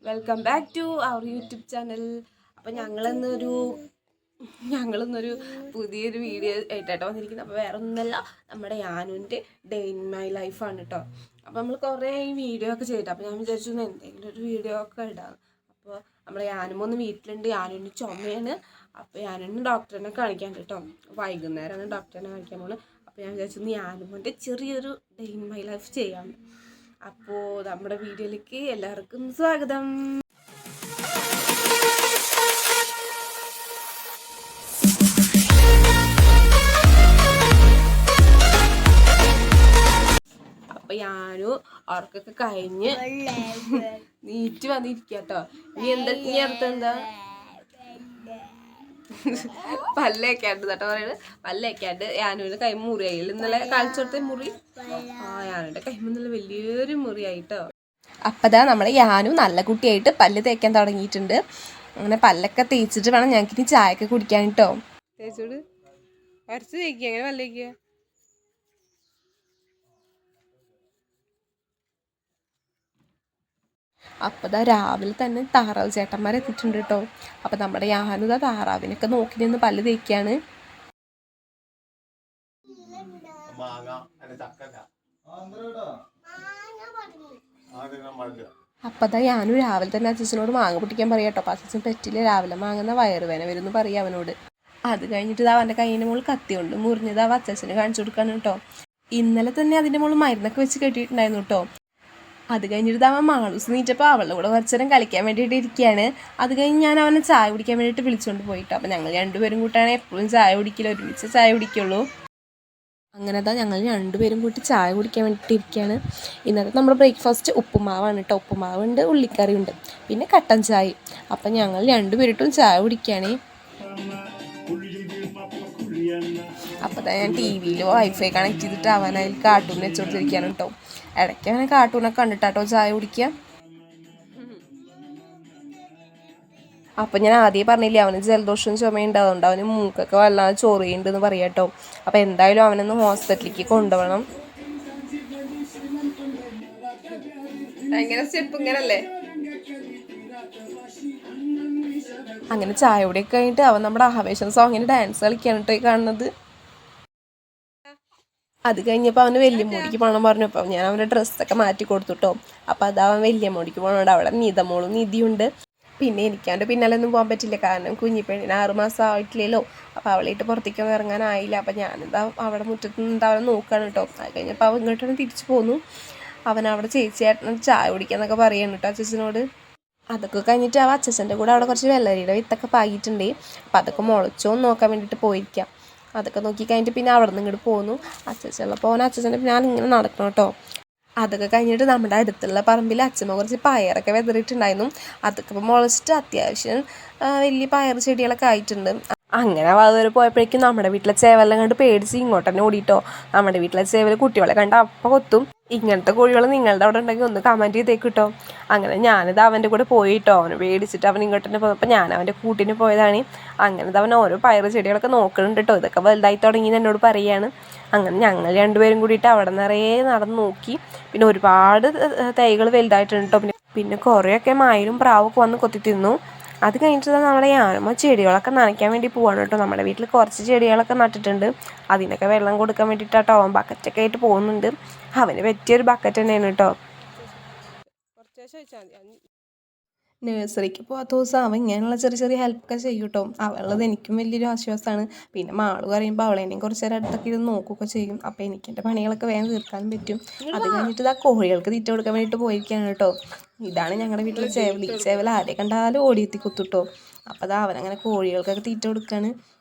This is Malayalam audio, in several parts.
Welcome back to our YouTube channel. അപ്പം ഞങ്ങളിന്നൊരു പുതിയൊരു വീഡിയോ ആയിട്ടോ വന്നിരിക്കുന്നത്. അപ്പോൾ വേറെ ഒന്നല്ല, നമ്മുടെ യാനുവിൻ്റെ ഡേ ഇൻ മൈ ലൈഫാണ് കേട്ടോ. അപ്പോൾ നമ്മൾ കുറേ ഈ വീഡിയോ ഒക്കെ ചെയ്തിട്ട് അപ്പോൾ ഞാൻ വിചാരിച്ചു എന്തെങ്കിലും ഒരു വീഡിയോ ഒക്കെ ഇടാം. അപ്പോൾ നമ്മുടെ യാനുമൊന്ന് വീട്ടിലുണ്ട്. യാനുവിന് ചുമയാണ്. അപ്പോൾ യാനുവിന് ഡോക്ടറിനെ കാണിക്കാൻ കേട്ടോ. വൈകുന്നേരമാണ് ഡോക്ടറിനെ കാണിക്കാൻ പോകുന്നത്. അപ്പോൾ ഞാൻ വിചാരിച്ചു യാനുമോൻ്റെ ചെറിയൊരു ഡേ ഇൻ മൈ ലൈഫ് ചെയ്യാം. അപ്പോൾ നമ്മുടെ വീഡിയോയിലേക്ക് എല്ലാവർക്കും സ്വാഗതം. അപ്പോൾ ഞാനും അവർക്കൊക്കെ കഴിഞ്ഞ് നീറ്റ് വന്നിരിക്കട്ടോ. നീ അടുത്തെന്താ പല്ലേക്കാണ്ട് കേട്ടോ പറയുന്നത്. പല്ലേക്കാണ്ട് യാനുവിൻ്റെ കൈ മുറിയായി. ഇന്നലെ കാണിച്ചോടത്തെ മുറി യാനുവിൻ്റെ കൈമ നല്ല വലിയൊരു മുറിയായിട്ടോ. അപ്പതാ നമ്മുടെ യാനു നല്ല കുട്ടിയായിട്ട് പല്ല് തേക്കാൻ തുടങ്ങിയിട്ടുണ്ട്. അങ്ങനെ പല്ലൊക്കെ തേച്ചിട്ട് വേണം ഞങ്ങൾക്കിനി ചായയൊക്കെ കുടിക്കാൻ കേട്ടോ. തേച്ചോട് വരച്ച് തേക്കുക. അങ്ങനെ പല്ലേക്കുക. അപ്പോൾ രാവിലെ തന്നെ താറാവ് ചേട്ടന്മാരെത്തിയിട്ടുണ്ട് കേട്ടോ. അപ്പം നമ്മുടെ യാനുദാ താറാവിനൊക്കെ നോക്കി നിന്ന് പല്ല് തേക്കാണ്. അപ്പം യാനു രാവിലെ തന്നെ അച്ഛനോട് മാങ്ങ പൊട്ടിക്കാൻ പറയാം കേട്ടോ. അപ്പം അച്ഛൻ പറ്റില്ല, രാവിലെ മാങ്ങുന്ന വയറുവേന വരും എന്ന് പറയാം അവനോട്. അത് കഴിഞ്ഞിട്ട് അവൻ്റെ കയ്യിൻ്റെ മുകളിൽ കത്തി കൊണ്ട് മുറിഞ്ഞത് അച്ഛന് കാണിച്ചു കൊടുക്കാണ് കേട്ടോ. ഇന്നലെ തന്നെ അതിൻ്റെ മുകളിൽ മരുന്നൊക്കെ വെച്ച് കെട്ടിയിട്ടുണ്ടായിരുന്നു കേട്ടോ. അത് കഴിഞ്ഞിട്ട് അവൻ മാളൂസ് നീറ്റപ്പോൾ അവളുടെ കൂടെ കുറച്ച് നേരം കളിക്കാൻ വേണ്ടിയിട്ട് ഇരിക്കുകയാണ്. അത് കഴിഞ്ഞ് ഞാൻ അവനെ ചായ കുടിക്കാൻ വേണ്ടിയിട്ട് വിളിച്ചുകൊണ്ട് പോയിട്ടോ. അപ്പം ഞങ്ങൾ രണ്ടുപേരും കൂട്ടാണ് എപ്പോഴും ചായ കുടിക്കില്ല, ഒരുമിച്ച് ചായ കുടിക്കുള്ളൂ. അങ്ങനെ ഞങ്ങൾ രണ്ടുപേരും കൂട്ടി ചായ കുടിക്കാൻ വേണ്ടിയിട്ട് ഇരിക്കുകയാണ്. ഇന്നത്തെ നമ്മുടെ ബ്രേക്ക്ഫാസ്റ്റ് ഉപ്പുമാവാണ് കേട്ടോ. ഉപ്പുമാവുണ്ട്, ഉള്ളിക്കറിയുണ്ട്, പിന്നെ കട്ടൻ ചായ. അപ്പം ഞങ്ങൾ രണ്ടുപേരിട്ടും ചായ കുടിക്കുകയാണ്. അപ്പോൾ ഞാൻ ടി വിയിൽ വൈഫൈ കണക്ട് ചെയ്തിട്ട് അവൻ അതിൽ കാർട്ടൂൺ വെച്ച് കൊടുത്തിരിക്കുകയാണ് കേട്ടോ. ഇടയ്ക്ക് അവനെ കാർട്ടൂണൊക്കെ കണ്ടിട്ടാട്ടോ ചായ കുടിക്കുക. അപ്പം ഞാൻ ആദ്യം പറഞ്ഞില്ലേ അവന് ജലദോഷവും ചുമയുണ്ട്, അതുകൊണ്ട് അവന് മൂക്കൊക്കെ വല്ലാതെ ചൊറിയുണ്ടെന്ന് പറയാം കേട്ടോ. അപ്പം എന്തായാലും അവനൊന്ന് ഹോസ്പിറ്റലിലേക്ക് കൊണ്ടുപോകണം. സ്റ്റെപ്പ് ഇങ്ങനല്ലേ. അങ്ങനെ ചായ കുടിയൊക്കെ കഴിഞ്ഞിട്ട് അവൻ നമ്മുടെ ആവേശം സോങ്ങിന് ഡാൻസ് കളിക്കാണ് കേട്ടോ കാണുന്നത്. അത് കഴിഞ്ഞപ്പോൾ അവന് വല്യമ്മൂടിക്ക് പോകണം പറഞ്ഞു. അപ്പം ഞാൻ അവൻ്റെ ഡ്രസ്സൊക്കെ മാറ്റി കൊടുത്തു കേട്ടോ. അപ്പോൾ അത് അവൻ വല്യമ്മൂടിക്ക് പോകണോണ്ട് അവിടെ നിതമോളും നിധിയുണ്ട്. പിന്നെ എനിക്ക് അവൻ്റെ പിന്നാലൊന്നും പോകാൻ പറ്റില്ല, കാരണം കുഞ്ഞിപ്പെണ്ണിന് 6 മാസം ആയിട്ടില്ലല്ലോ. അപ്പോൾ അവളായിട്ട് പുറത്തേക്കൊന്നും ഇറങ്ങാനായില്ല. അപ്പം ഞാനെന്താ അവിടെ മുറ്റത്ത് നിന്ന് അവനെ നോക്കുകയാണ് കേട്ടോ. അത് കഴിഞ്ഞപ്പോൾ അവൻ ഇങ്ങോട്ടാണ് തിരിച്ചു പോന്നു. അവൻ അവിടെ ചേച്ചിയായിട്ട് ചായ കുടിക്കാന്നൊക്കെ പറയുന്നു കേട്ടോ അച്ഛനോട്. അതൊക്കെ കഴിഞ്ഞിട്ട് അവൻ അച്ഛൻ്റെ കൂടെ അവിടെ കുറച്ച് വെള്ളരിയുടെ വിത്തൊക്കെ പാകിയിട്ടുണ്ട്. അപ്പം അതൊക്കെ മുളച്ചോന്ന് നോക്കാൻ വേണ്ടിയിട്ട് പോയിരിക്കാം. അതൊക്കെ നോക്കി കഴിഞ്ഞിട്ട് പിന്നെ അവിടെ നിന്ന് ഇങ്ങോട്ട് പോന്നു. അച്ഛനുള്ളപ്പോൾ അച്ഛൻ്റെ ഞാൻ ഇങ്ങനെ നടക്കണം കേട്ടോ. അതൊക്കെ കഴിഞ്ഞിട്ട് നമ്മുടെ അടുത്തുള്ള പറമ്പിൽ അച്ഛമ്മ കുറച്ച് പയറൊക്കെ വെതറിയിട്ടുണ്ടായിരുന്നു. അതൊക്കെ ഇപ്പോൾ മുളച്ചിട്ട് അത്യാവശ്യം വലിയ പയർ ചെടികളൊക്കെ ആയിട്ടുണ്ട്. അങ്ങനെ അതുവരെ പോയപ്പോഴേക്കും നമ്മുടെ വീട്ടിലെ ചേവലെല്ലാം കണ്ട് പേടിച്ച് ഇങ്ങോട്ട് തന്നെ ഓടിയിട്ടോ. നമ്മുടെ വീട്ടിലെ ചേവൽ കുട്ടികളെ കണ്ട് അപ്പം കൊത്തും. ഇങ്ങനത്തെ കോഴികൾ നിങ്ങളുടെ അവിടെ ഉണ്ടെങ്കിൽ ഒന്ന് കമൻറ്റ് ചെയ്തേക്ക് കേട്ടോ. അങ്ങനെ ഞാനിത് അവൻ്റെ കൂടെ പോയിട്ടോ. അവന് പേടിച്ചിട്ട് അവൻ ഇങ്ങോട്ട് തന്നെ പോയപ്പോൾ ഞാൻ അവൻ്റെ കൂട്ടിന് പോയതാണ്. അങ്ങനെ അവൻ ഓരോ പയർ ചെടികളൊക്കെ നോക്കുന്നുണ്ട് കേട്ടോ. ഇതൊക്കെ വലുതായി തുടങ്ങി എന്നോട് പറയുകയാണ്. അങ്ങനെ ഞങ്ങൾ രണ്ടുപേരും കൂടിയിട്ട് അവിടെ നിറയെ നടന്ന് നോക്കി. പിന്നെ ഒരുപാട് തൈകൾ വലുതായിട്ടുണ്ട് കേട്ടോ. പിന്നെ കുറേയൊക്കെ മയിലും പ്രാവൊക്കെ വന്ന് കൊത്തി തിന്നു. അത് കഴിഞ്ഞിട്ട് നമ്മുടെ യാനമ്മ ചെടികളൊക്കെ നനയ്ക്കാൻ വേണ്ടി പോവാണ് കേട്ടോ. നമ്മുടെ വീട്ടിൽ കുറച്ച് ചെടികളൊക്കെ നട്ടിട്ടുണ്ട്. അതിനൊക്കെ വെള്ളം കൊടുക്കാൻ വേണ്ടിയിട്ടാട്ടോ അവൻ ബക്കറ്റൊക്കെ ആയിട്ട് പോകുന്നുണ്ട്. അവന് പറ്റിയൊരു ബക്കറ്റ് തന്നെയാണ് കേട്ടോ. നഴ്സറിക്ക് പോകാത്ത ദിവസം അവൻ ഇങ്ങനെയുള്ള ചെറിയ ചെറിയ ഹെൽപ്പൊക്കെ ചെയ്യും കേട്ടോ. അവളുള്ളത് എനിക്കും വലിയൊരു ആശ്വാസമാണ്. പിന്നെ മാള് പറയുമ്പോൾ അവളെന്നെയും കുറച്ച് നേരം അടുത്തൊക്കെ ഇരുന്ന് നോക്കുകയൊക്കെ ചെയ്യും. അപ്പോൾ എനിക്ക് എൻ്റെ പണികളൊക്കെ വേഗം തീർക്കാനും പറ്റും. അത് കഴിഞ്ഞിട്ട് കോഴികൾക്ക് തീറ്റ കൊടുക്കാൻ വേണ്ടിയിട്ട് പോയിരിക്കുകയാണ് കേട്ടോ. ഇതാണ് ഞങ്ങളുടെ വീട്ടിലെ ചേവൽ. ഈ ചേവൽ ആരെ കണ്ടാലും ഓടിയെത്തി കുത്തുട്ടോ. അപ്പോൾ അവനങ്ങനെ കോഴികൾക്കൊക്കെ തീറ്റ കൊടുക്കുകയാണ്.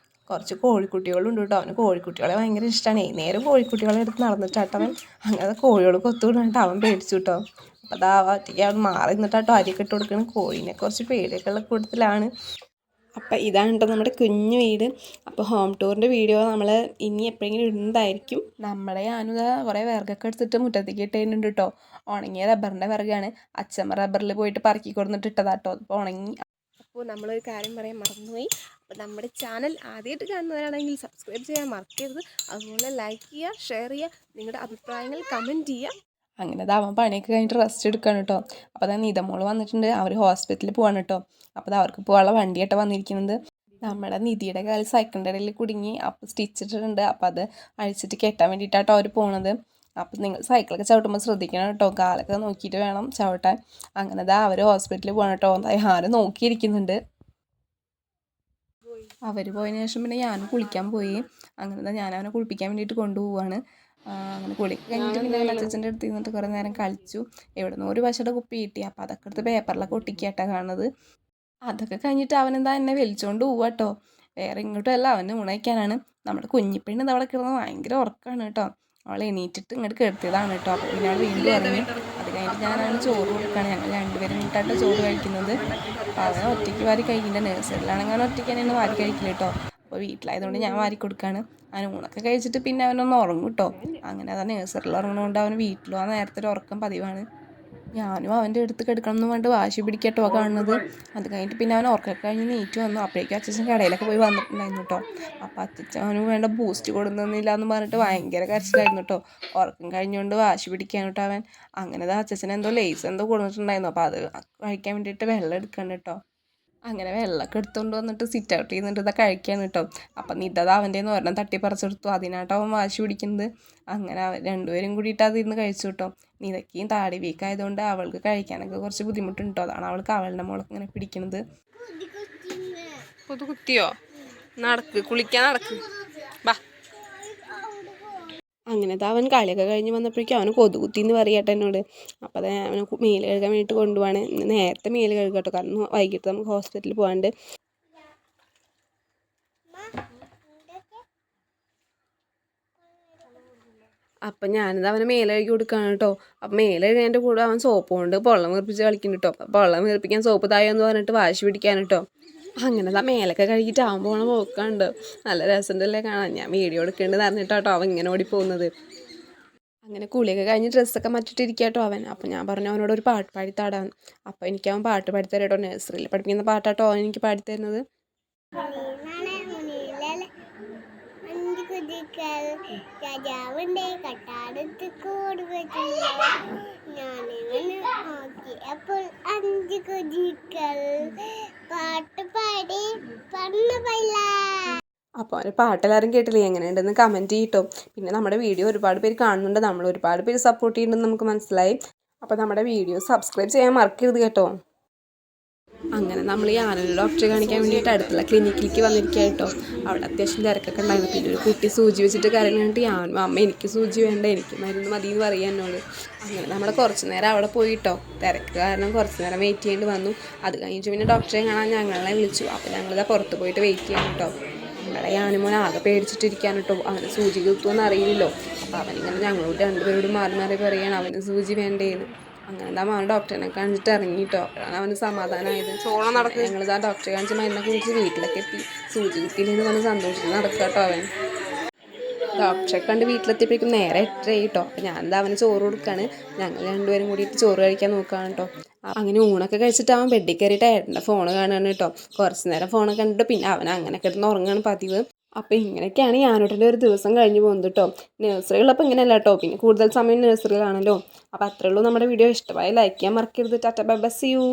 കുറച്ച് കോഴിക്കുട്ടികളുണ്ട് കേട്ടോ. അവന് കോഴിക്കുട്ടികളെ ഭയങ്കര ഇഷ്ടമാണ്. നേരം കോഴിക്കുട്ടികളെ എടുത്ത് നടന്നിട്ടാട്ടോ അവൻ അങ്ങനെ കോഴികൾ കൊത്തുവിടാണ്ട് അവൻ പേടിച്ചു കേട്ടോ. അപ്പോൾ ഒറ്റയ്ക്ക് അവൻ മാറി നിന്നിട്ടാട്ടോ അരിയൊക്കെ ഇട്ട് കൊടുക്കണം. കോഴീനെ കുറച്ച് പേടിയൊക്കെ ഉള്ള കൂട്ടത്തിലാണ്. അപ്പം ഇതാണ് കേട്ടോ നമ്മുടെ കുഞ്ഞു വീട്. അപ്പോൾ ഹോം ടൂറിൻ്റെ വീഡിയോ നമ്മൾ ഇനി എപ്പോഴെങ്കിലും ഇടുന്നതായിരിക്കും. നമ്മുടെ ഞാനിത് കുറേ വിറകൊക്കെ എടുത്തിട്ട് മുറ്റത്തേക്ക് ഇട്ടിട്ടുണ്ട് കേട്ടോ. ഉണങ്ങിയ റബ്ബറിൻ്റെ വിറകാണ്. അച്ഛമ്മ റബ്ബറിൽ പോയിട്ട് പറക്കി കൊടുത്തിട്ട് ഇട്ടതാട്ടോ. അപ്പോൾ ഉണങ്ങി. അപ്പോൾ നമ്മളൊരു കാര്യം പറയാൻ മറന്നുപോയി. അപ്പോൾ നമ്മുടെ ചാനൽ ആദ്യമായിട്ട് കാണുന്നവരാണെങ്കിൽ സബ്സ്ക്രൈബ് ചെയ്യാൻ മറക്കരുത്. അതുപോലെ ലൈക്ക് ചെയ്യുക, ഷെയർ ചെയ്യുക, നിങ്ങളുടെ അഭിപ്രായങ്ങൾ കമൻറ്റ് ചെയ്യുക. അങ്ങനെ അത് അവൻ പണിയൊക്കെ കഴിഞ്ഞിട്ട് റെസ്റ്റ് എടുക്കുകയാണ് കേട്ടോ. അപ്പോൾ അതാ നിതമോള് വന്നിട്ടുണ്ട്. അവർ ഹോസ്പിറ്റലിൽ പോവാണ് കേട്ടോ. അപ്പോൾ അത് അവർക്ക് പോകാനുള്ള വണ്ടിയായിട്ട് വന്നിരിക്കുന്നത്. നമ്മുടെ നിധിയുടെ കാല് സൈക്കിളിൻ്റെ ഇടയിൽ കുടുങ്ങി. അപ്പോൾ സ്റ്റിച്ച് ഇട്ടിട്ടുണ്ട്. അപ്പോൾ അത് അഴിച്ചിട്ട് കെട്ടാൻ വേണ്ടിയിട്ടാട്ടോ അവർ പോണത്. അപ്പോൾ നിങ്ങൾ സൈക്കിളൊക്കെ ചവിട്ടുമ്പോൾ ശ്രദ്ധിക്കണം കേട്ടോ, കാലൊക്കെ നോക്കിയിട്ട് വേണം ചവിട്ടാൻ. അങ്ങനെ ദാ അവർ ഹോസ്പിറ്റലിൽ പോകണം കേട്ടോ. ആരും നോക്കിയിരിക്കുന്നുണ്ട്. അവർ പോയതിന് ശേഷം പിന്നെ ഞാൻ കുളിക്കാൻ പോയി. അങ്ങനെ ഞാൻ അവനെ കുളിപ്പിക്കാൻ വേണ്ടിയിട്ട് കൊണ്ടുപോവാണ്. അങ്ങനെ കുളിക്ക് കഴിഞ്ഞിട്ട് പിന്നെ അച്ഛൻ്റെ അടുത്ത് നിന്നിട്ട് കുറേ നേരം കളിച്ചു. എവിടെ നിന്ന് ഒരു പശയുടെ കുപ്പി കിട്ടി. അപ്പോൾ അതൊക്കെ എടുത്ത് പേപ്പറിലൊക്കെ ഒട്ടിക്കാട്ടാണ് കാണുന്നത്. അതൊക്കെ കഴിഞ്ഞിട്ട് അവനെന്താ എന്നെ വലിച്ചുകൊണ്ട് പോവാ കേട്ടോ. വേറെ ഇങ്ങോട്ടുമല്ല, അവന് ഉണയ്ക്കാനാണ്. നമ്മുടെ കുഞ്ഞിപ്പെണ്ണ് അവിടെ കിടന്ന് ഭയങ്കര ഉറക്കമാണ് കേട്ടോ. അവൾ എണീറ്റിട്ട് ഇങ്ങോട്ട് കിടത്തിയതാണ് കേട്ടോ. അപ്പോൾ പിന്നെ അവൾ വീണ്ടും ഇറങ്ങി. അത് കഴിഞ്ഞിട്ട് ഞാൻ അവന് ചോറ് കൊടുക്കുകയാണ്. ഞങ്ങൾ രണ്ടുപേരും കൂട്ടായിട്ട് ചോറ് കഴിക്കുന്നത്. അപ്പോൾ അവൻ ഒറ്റയ്ക്ക് വാരി കഴിക്കില്ല. നഴ്സറിയിലാണെങ്കിൽ അവൻ ഒറ്റയ്ക്ക് തന്നെ വാരി കഴിക്കില്ല കേട്ടോ. അപ്പോൾ വീട്ടിലായതുകൊണ്ട് ഞാൻ വാരി കൊടുക്കുകയാണ്. അവൻ ഊണൊക്കെ കഴിച്ചിട്ട് പിന്നെ അവനൊന്ന് ഉറങ്ങും കേട്ടോ. അങ്ങനെ അതാ നഴ്സറിയിൽ ഉറങ്ങുന്നതുകൊണ്ട് അവന് വീട്ടിലും ആ നേരത്തെ ഒരു ഉറക്കം പതിവാണ്. ഞാനും അവൻ്റെ അടുത്ത് കിടക്കണം എന്ന് പറഞ്ഞിട്ട് വാശി പിടിക്കട്ടോ കാണുന്നത്. അത് കഴിഞ്ഞിട്ട് പിന്നെ അവൻ ഉറക്കം കഴിഞ്ഞ് നീറ്റ് വന്നു. അപ്പോഴേക്കും അച്ഛൻ കടയിലൊക്കെ പോയി വന്നിട്ടുണ്ടായിരുന്നു കേട്ടോ. അപ്പോൾ അച്ഛൻ അവന് വേണ്ട ബൂസ്റ്റ് കൊടുക്കുന്നില്ല എന്ന് പറഞ്ഞിട്ട് ഭയങ്കര കരച്ചിലായിരുന്നു കേട്ടോ. ഉറക്കം കഴിഞ്ഞുകൊണ്ട് വാശി പിടിക്കാൻ കേട്ടോ അവൻ. അങ്ങനെ അച്ഛൻ എന്തോ ലേസ് എന്തോ കൊടുത്തിട്ടുണ്ടായിരുന്നു. അപ്പോൾ അത് കഴിക്കാൻ വേണ്ടിയിട്ട് വെള്ളം എടുക്കണം കേട്ടോ. അങ്ങനെ വെള്ളമൊക്കെ എടുത്തുകൊണ്ട് വന്നിട്ട് സിറ്റ് ഔട്ട് ചെയ്യുന്നുണ്ട്. ഇതാ കഴിക്കാൻ കേട്ടോ. അപ്പം നിത അവൻ്റെ ഒരെണ്ണം തട്ടിപ്പറിച്ചെടുത്തു. അതിനാട്ടോ അവൻ വാശി പിടിക്കുന്നത്. അങ്ങനെ അവർ രണ്ടുപേരും കൂടിയിട്ട് അതിരുന്ന് കഴിച്ചു കേട്ടോ. നിതയ്ക്കും താടി വീക്കായതുകൊണ്ട് അവൾക്ക് കഴിക്കാനൊക്കെ കുറച്ച് ബുദ്ധിമുട്ടുണ്ട് കേട്ടോ. അതാണ് അവൾക്ക് അവളുടെ മോളൊക്കെ ഇങ്ങനെ പിടിക്കുന്നത്. കൊതു കുത്തിയോ? നടക്ക്, കുളിക്കാൻ നടക്ക്, ബാ. അങ്ങനത്തെ അവൻ കളിയൊക്കെ കഴിഞ്ഞ് വന്നപ്പോഴേക്കും അവന് കൊതുകുത്തി എന്ന് പറയട്ടെ എന്നോട്. അപ്പോൾ അത് അവന് മേല് കഴുകാൻ വേണ്ടിയിട്ട് കൊണ്ടുപോവാണ്. നേരത്തെ മേല് കഴുകാം കേട്ടോ, കാരണം വൈകിട്ട് നമുക്ക് ഹോസ്പിറ്റലിൽ പോകാണ്ട്. അപ്പം ഞാനിത് അവന് മേല് കഴുകി കൊടുക്കുകയാണ് കേട്ടോ. അപ്പം മേല് കഴുകാൻ്റെ കൂടെ അവൻ സോപ്പ് കൊണ്ട് പൊള്ളം വീർപ്പിച്ച് കളിക്കുന്നുണ്ട് കേട്ടോ. അപ്പം പൊള്ളം വീർപ്പിക്കാൻ സോപ്പ് തായോ എന്ന് പറഞ്ഞിട്ട് വാശി പിടിക്കാൻ കേട്ടോ. അങ്ങനെ മേലൊക്കെ കഴുകിയിട്ട് അവൻ പോകണ പോക്കാണ്ട് നല്ല രസമുണ്ടല്ലേ കാണാൻ. ഞാൻ വീഡിയോ എടുക്കേണ്ടത് അറിഞ്ഞിട്ടാട്ടോ അവൻ ഇങ്ങനെ ഓടി പോകുന്നത്. അങ്ങനെ കുളിയൊക്കെ കഴിഞ്ഞ് ഡ്രസ്സൊക്കെ മാറ്റിയിട്ടിരിക്കുക കേട്ടോ അവൻ. അപ്പോൾ ഞാൻ പറഞ്ഞു അവനോട് ഒരു പാട്ട് പാടിത്താടാൻ. അപ്പോൾ എനിക്ക് അവൻ പാട്ട് പാടിത്തരാം കേട്ടോ. നഴ്സറിയിൽ പഠിപ്പിക്കുന്ന പാട്ടാട്ടോ അവൻ എനിക്ക് പാടിത്തരുന്നത്. രാജാവിൻ്റെ കട്ടാടത്ത് അപ്പോൾ 5 കുതികൾ പാട്ട് പാടി പറഞ്ഞ. അപ്പോൾ ഒരു പാട്ടെല്ലാവരും കേട്ടില്ലേ, എങ്ങനെയുണ്ടെന്ന് കമൻറ്റ് ചെയ്യട്ടോ. പിന്നെ നമ്മുടെ വീഡിയോ ഒരുപാട് പേര് കാണുന്നുണ്ട്, നമ്മൾ ഒരുപാട് പേര് സപ്പോർട്ട് ചെയ്യുന്നുണ്ടെന്ന് നമുക്ക് മനസ്സിലായി. അപ്പോൾ നമ്മുടെ വീഡിയോ സബ്സ്ക്രൈബ് ചെയ്യാൻ മറക്കരുത് കേട്ടോ. അങ്ങനെ നമ്മൾ ഈ ആനന്ദ ഡോക്ടറെ കാണിക്കാൻ വേണ്ടിയിട്ട് അടുത്തുള്ള ക്ലിനിക്കിലേക്ക് വന്നിരിക്കുക കേട്ടോ. അവിടെ അത്യാവശ്യം തിരക്കൊക്കെ ഉണ്ടായിരുന്നു. പിന്നെ ഒരു കുട്ടി സൂചി വെച്ചിട്ട് കരഞ്ഞിട്ട് ഞാനും അമ്മ എനിക്ക് സൂചി വേണ്ട, എനിക്ക് മരുന്ന് മതി എന്ന് പറയാൻ എന്നോട്. അങ്ങനെ നമ്മൾ കുറച്ച് നേരം അവിടെ പോയിട്ടോ. തിരക്ക് കാരണം കുറച്ച് നേരം വെയിറ്റ് ചെയ്യേണ്ടി വന്നു. അത് കഴിഞ്ഞിട്ട് പിന്നെ ഡോക്ടറെ കാണാൻ ഞങ്ങളെ വിളിച്ചു. അപ്പോൾ ഞങ്ങളിതാ പുറത്ത് പോയിട്ട് വെയിറ്റ് ചെയ്യാൻ കേട്ടോ. നമ്മളെ ഞാനുമോൻ ആകെ പേടിച്ചിട്ടിരിക്കാൻ കേട്ടോ. അവന് സൂചി കിട്ടുമെന്ന് അറിയില്ലല്ലോ. അപ്പോൾ അവനിങ്ങനെ ഞങ്ങളോട് രണ്ടുപേരോടും മാറി മാറി പറയുകയാണ് അവന് സൂചി വേണ്ടേന്ന്. അങ്ങനെ എന്താ അവൻ ഡോക്ടറിനെ കാണിച്ചിട്ട് ഇറങ്ങിയിട്ടോ. അപ്പോഴാണ് അവന് സമാധാനമായത്. ചോളം നടക്കുക. ഞങ്ങളിതാ ഡോക്ടറെ കാണിച്ച് മരുന്നൊക്കെ കുറിച്ച് വീട്ടിലൊക്കെ എത്തി. സൂചി കുത്തിയില്ലെന്ന് പറഞ്ഞ് സന്തോഷത്തിൽ നടക്കുക കേട്ടോ അവൻ. ഡോക്ടറെ കണ്ട് വീട്ടിലെത്തിയപ്പോഴേക്കും നേരെ 8 കേട്ടോ. അപ്പോൾ ഞാൻ എന്താ അവന് ചോറ് കൊടുക്കുകയാണ്. ഞങ്ങൾ രണ്ടുപേരും കൂടിയിട്ട് ചോറ് കഴിക്കാൻ നോക്കുകയാണ് കേട്ടോ. അങ്ങനെ ഊണൊക്കെ കഴിച്ചിട്ട് അവൻ ബെഡിൽ കയറിയിട്ട് ഏട്ടൻ്റെ ഫോൺ കാണുകയാണ് കേട്ടോ. കുറച്ച് നേരം ഫോണൊക്കെ കണ്ടിട്ട് പിന്നെ അവൻ അങ്ങനെ കിടന്ന് ഉറങ്ങുകയാണ് പതിവ്. അപ്പോൾ ഇങ്ങനെയൊക്കെയാണ് ഞാനോട്ടൻ്റെ ഒരു ദിവസം കഴിഞ്ഞ് പോകുന്നത് കേട്ടോ. നഴ്സറികളപ്പോൾ ഇങ്ങനെയല്ല കേട്ടോ, പിന്നെ കൂടുതൽ സമയം നഴ്സറികളാണല്ലോ. അപ്പോൾ അത്രേ ഉള്ളൂ നമ്മുടെ വീഡിയോ. ഇഷ്ടമായി ലൈക്ക് ചെയ്യാൻ മറക്കരുത്. ടാറ്റ ബൈ ബൈ, സീ യു.